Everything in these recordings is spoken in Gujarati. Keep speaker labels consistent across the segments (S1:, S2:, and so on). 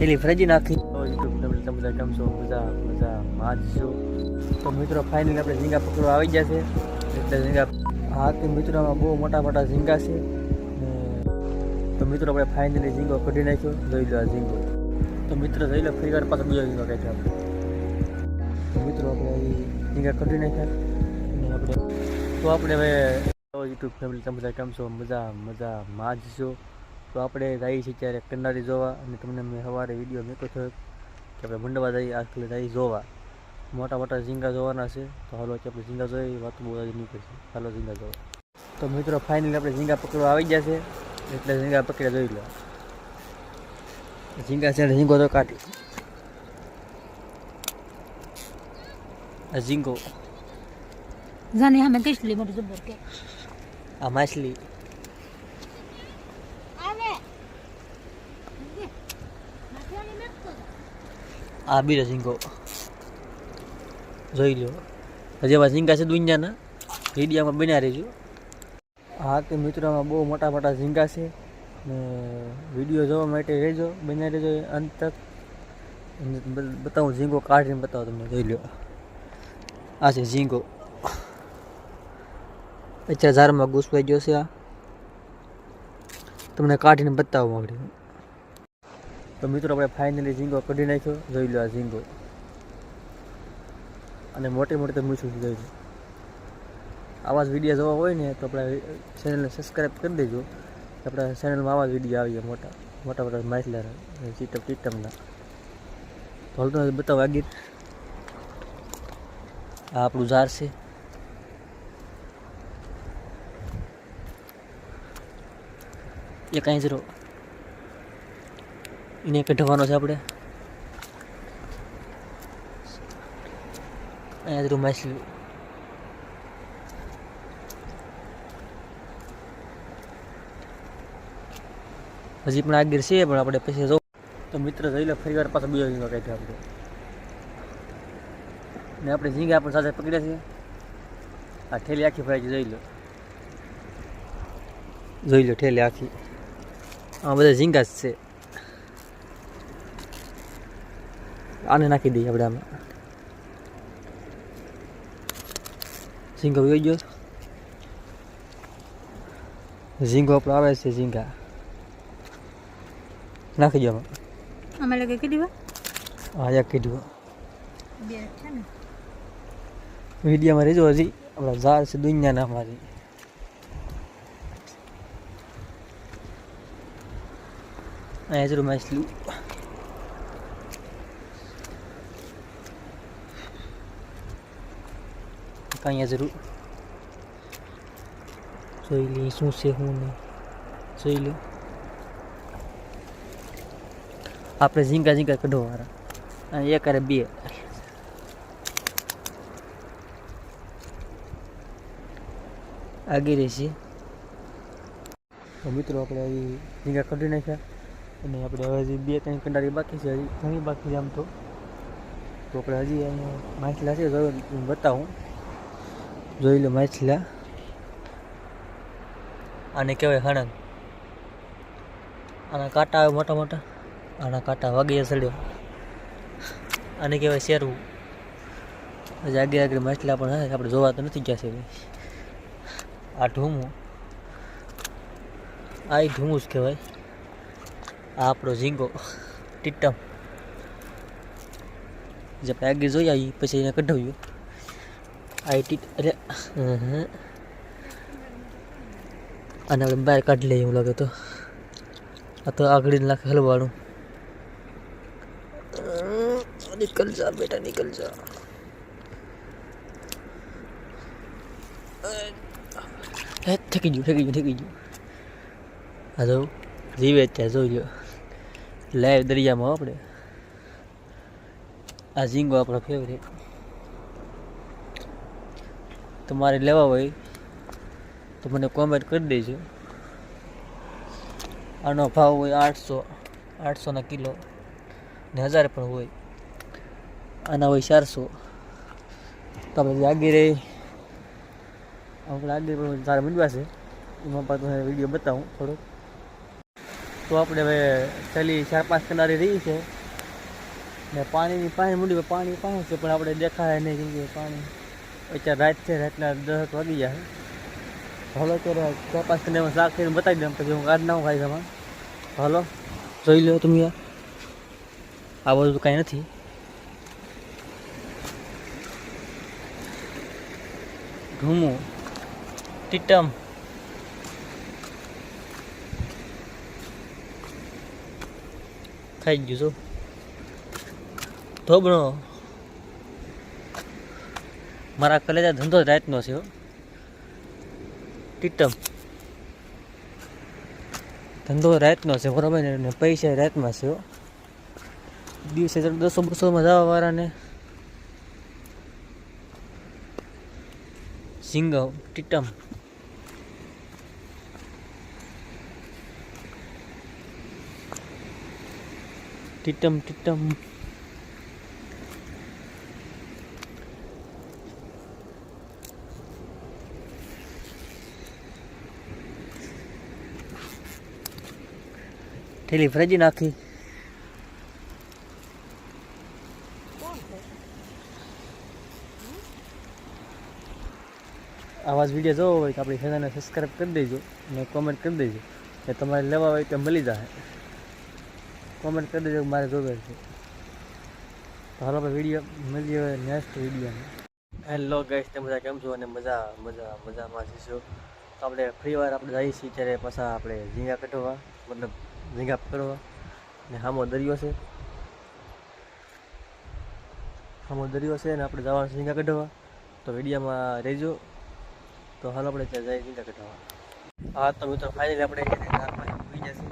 S1: થેલી ફ્રેજી નાખી. યુટ્યુબ તમે બધા કેમ છો? મજા માં જ છો. તો મિત્રો ફાઇનલી આપણે ઝીંગા પકડવા આવી ગયા છે. એટલે ઝીંગા હા તે મિત્રોમાં બહુ મોટા ઝીંગા છે. તો મિત્રો આપણે ફાઇનલી ઝીંગો કઢી નાખ્યો. જોઈ લો આ ઝીંગો. તો મિત્રો જોઈ લો ફરી વાર પાછો બીજો ઝીંગો કાઢ્યો આપણે. તો મિત્રો આપણે ઝીંગા કઢી નાખ્યા અને આપણે તો આપણે હવે યુટ્યુબ ફેમિલી તમે બધા કેમ છો? મજા માં જ છો. તો આપણે જઈએ છીએ ત્યારે કન્નારી જોવા અને તમને મેં સવારે વિડીયો મેકો થયો કે આપણે મંડવા જઈએ આખલે જઈએ જોવા. મોટા ઝીંગા જોવાના છે. તો હાલો આપણે ઝીંગા જોઈએ વાત બહુ નહીં કરશે. હાલો ઝીંગા જોવા. તો મિત્રો ફાઇનલી આપણે ઝીંગા પકડવા આવી ગયા છે. એટલે ઝીંગા પકડ્યા જોઈ લો. ઝીંગા છે ઝીંગો તો કાઢી ઝીંગો
S2: જાને હમે કેટલી મોટી જબર કે
S1: આ માછલી આ બીજો ઝીંગો જોઈ લો. હજી એવા ઝીંગા છે દુનિયાના વિડીયામાં બન્યા રહેજો. હા તે મિત્રોમાં બહુ મોટા ઝીંગા છે ને વિડીયો જોવા માટે રહેજો, બન્યા રહેજો અંત તક. બતાવું ઝીંગો કાઢીને બતાવો તમને. જોઈ લો આ છે ઝીંગો. અત્યારે ઝારમાં ઘૂસવાઈ ગયો છે. આ તમને કાઢીને બતાવવા માંગડી. તો મિત્રો આપણે ફાઇનલી ઝીંગો કઢી નાખ્યો. જોઈ લો આ ઝીંગો. અને મોટી તો મૂછું જોઈ લો. આવા જ વિડીયો જોવા હોય ને તો આપણે ચેનલને સબસ્ક્રાઈબ કરી દેજો. આપણા ચેનલમાં આવા જ વિડીયો આવીએ મોટા માછલા ટીટમના. તો હાલ તો બતાવો આગળ. આ આપણું ઝાડ છે. એક આંજરો એને કઢવાનો છે આપણે. આંજરું માછલું. હજી પણ આગળ છે પણ આપણે પછી જો. તો મિત્ર જોઈ લો ફરી વાર પાછો બીજો ઝીંગો કાઢ્યો આપણે. ને આપણે ઝીંગા પણ સાથે પકડ્યા છે. આ ઠેલી આખી ફરાઈ જોઈ લો. ઠેલી આખી. આ બધા ઝીંગા જ છે. આને નાખી દઈએ આપણે આમાં. ઝીંગો વહી ગયો. ઝીંગો આપણો આવે છે. ઝીંગા નાખી દો આમાં.
S2: અમે લગે કીધું
S1: હા એક કીધું
S2: બે છે ને
S1: વિડીયોમાં રહેજો. હજી આપણા ઝાડ છે દુનિયાના અમારી. અહીંયા જરૂર માછલું. અહીંયા જરૂર જોઈ લઈએ શું છે શું નહીં. જોઈ લો આપણે ઝીંગા કઢવાવાળા. અને એક અરે બે આગળ રહેશે. તો મિત્રો આપણે અહીં ઝીંગા કઢી નાખ્યા અને આપણે હવે હજી 2-3 કંડારી બાકી છે. હજી ઘણી બાકી છે આમ તો. આપણે હજી અહીંયા માછલા છે હું બતાવું. જોઈ લો માછલા. આને કહેવાય હણંગ. આના કાંટા આવે મોટા. આના કાંટા વાગીએ સડ્યો. આને કહેવાય શેરવું. હજી આગળ માછલા પણ હે આપણે જોવા તો નથી ગયા છે. આ ઢૂમું. આ ઢૂમું જ કહેવાય. આ આપણો ઝીંગો ટીટમ. જે આપણે આગળ જોઈ આવી પછી એને કઢાવ્યું. આ ટીટ અરે આને આપણે બહાર કાઢી લઈએ એવું લાગે તો. આ તો આગળ નાખે હલવાળું. निकल जा बेटा निकल जा. થકી ગયું. આ જો જીવે ત્યાં જોઈ લો. લાઈવ દરિયામાં આપણે. આ ઝીંગો આપણો ફેવરેટ. તમારે લેવા હોય તો મને કોમેન્ટ કરી દેજો. આનો ભાવ હોય 800 કિલો ને 1000 પણ હોય. આના હોય 400. તો આપણે આગળ પણ તારે મંડવા છે એમાં પણ તમને વિડીયો બતાવું થોડોક. તો આપણે હવે છેલ્લી 4-5 કિનારી રહી છે ને પાણીની પાણી મૂડી પાણી છે પણ આપણે દેખાય નહીં કેમ કે પાણી અત્યારે રાત છે, રાતના 10 વાગી જાય. હાલો અત્યારે 4-5 કિનારીમાં શાક થઈને બતાવી દઉં પછી હું કાઢ નાખું ખાઈ જમાં. હાલો જોઈ લો તમે, આ બધું કાંઈ નથી. ઘૂમું ટીટમ ખાઈ ગયું છો ધોબણો. મારા કલેજા ધંધો રાતનો છે. ટીટમ ધંધો રાતનો છે બરાબર ને, પૈસા રાતમાં છે. દિવસે 100-200માં જવા વાળાને ઝીંગા ટીટમ ટીટમ ટીટમ થેલી ફ્રેજી નાખી. આવા જ વિડીયો જોવો હોય તો આપણી ચેનલને સબસ્ક્રાઈબ કરી દેજો અને કોમેન્ટ કરી દેજો કે તમારે લેવા હોય તો મળી જાય. કોમેન્ટ કરી દેજો મારે જોવે છે. તો હાલો આપણે વિડીયો મળીએ હવે નેક્સ્ટ વિડીયોમાં. હેલો ગાઈસ, તમે બધા કેમ છો? અને મજામાં જઈશું. તો આપણે ફરી વાર આપણે જઈએ છીએ ત્યારે પાછા આપણે ઝીંગા કટવા, મતલબ ઝીંગા પકડવા. ને સામો દરિયો છે, અને આપણે જવાનું ઝીંગા કઢવા. તો વિડીયોમાં રહેજો. તો હાલ આપણે ત્યાં જઈએ ઝીંગા કઢવા. હા તો મિત્રો ફાઇનલી આપણે હોઈ જશે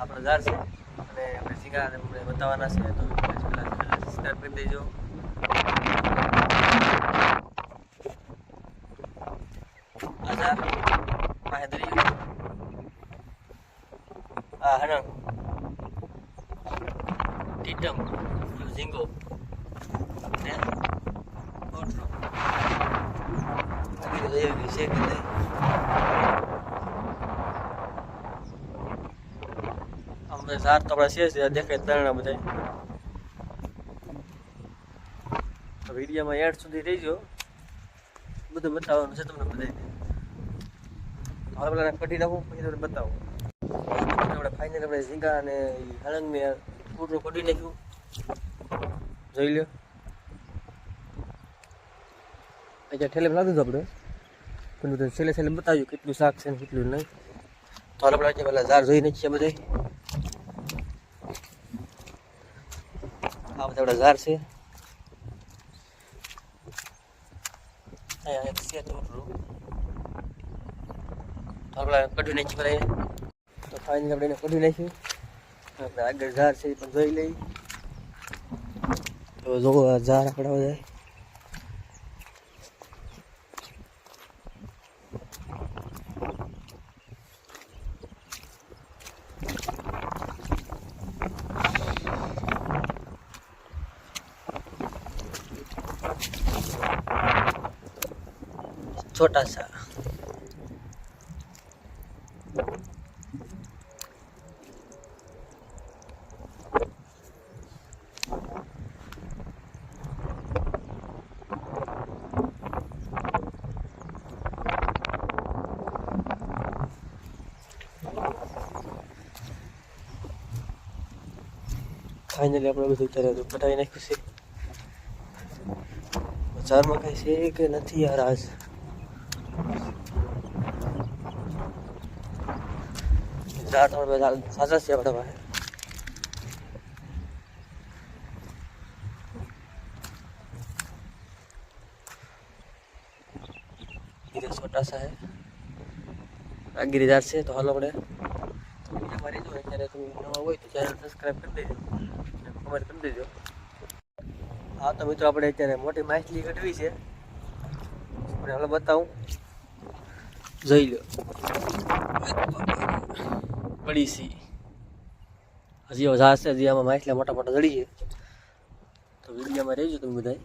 S1: આપણો ઝાડ છે અને આપણે ઝીંગા આપણે બતાવવાના છે. તો સબસ્ક્રાઈબ કરી દેજો. આ ઝાડ પાસે દરિયો, આ હણંગ ટીટમ ઝીંગો ને ઓટલો છે કે નહીં. અમને ઝાડ તો આપણા છે દેખાય તરણા બધા. તો વિડીયોમાં એડ સુધી રહીજો, બધું બતાવવાનું છે તમને બધાને. હવે પેલા કઢી નાખું પછી તમને બતાવું. આપણે ફાઇનલ આપણે ઝીંગા અને હળંગને પૂરું કઢી નાખ્યું, જોઈ લો. અત્યારે ઠેલે લાગતું હતું આપણે, પણ બધું છેલ્લે બતાવ્યું કેટલું શાક છે ને કેટલું નહીં. તો આપણે આજે પેલા ઝાડ જોઈ નાખીએ બધા. આ બધા આપણા ઝાડ છે. અહીંયા એક છે તૂટરું. તો આપણે કઢી નાખી પેલા. તો ફાઇનલી આપણે એને કઢી નાખ્યું. આપણે આગળ ઝાડ છે એ પણ જોઈ લઈ. તો જો ઝાડ આપણા બધા छोटा सा फाइनली આપણે બધું અત્યારે પટાવી નાખ્યું છે. બજારમાં કઈ છે કે નથી યાર આજ. ઝાડ તો બધા સાચા છે આપણા પાસે. इधर छोटा सा है गिरिजार से. तो हालो આપણે અમારી જો અત્યારે તમે નવા હોય તો ચેનલ સબસ્ક્રાઈબ કરી દેજો અને કમેન્ટ કરી દેજો. હા તો મિત્રો આપણે અત્યારે મોટી માછલી કઢવી છે, આપણે હાલો બતાવું, જોઈ લો. પડી સી હજી ઝાડ છે, હજી આમાં માછલા મોટા જડી છે. તો વિડીયોમાં રહેજો તમે બધા.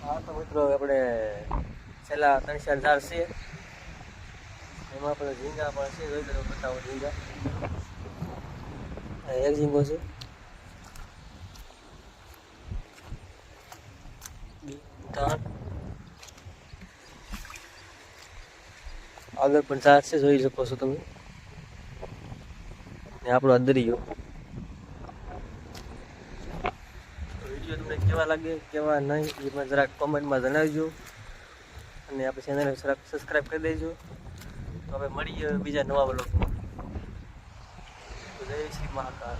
S1: હા તો મિત્રો આપણે છેલ્લા 3-4 ઝાડ છે, એમાં આપણે ઝીંગા પણ છે, જોઈ લો બતાવો ઝીંગા. એક ઝીંગો છે, ધાન આગળ પણ ઝાડ છે, જોઈ શકો છો તમે. ને આપણો આ દરિયો. વિડીયો તમને કેવા લાગે કેવા નહીં એ મને જરાક કોમેન્ટમાં જણાવજો, અને આપણે ચેનલને સબસ્ક્રાઈબ કરી દેજો. તો હવે મળીએ બીજા નવા વ્લોગમાં. જય શ્રી મહાકાલ.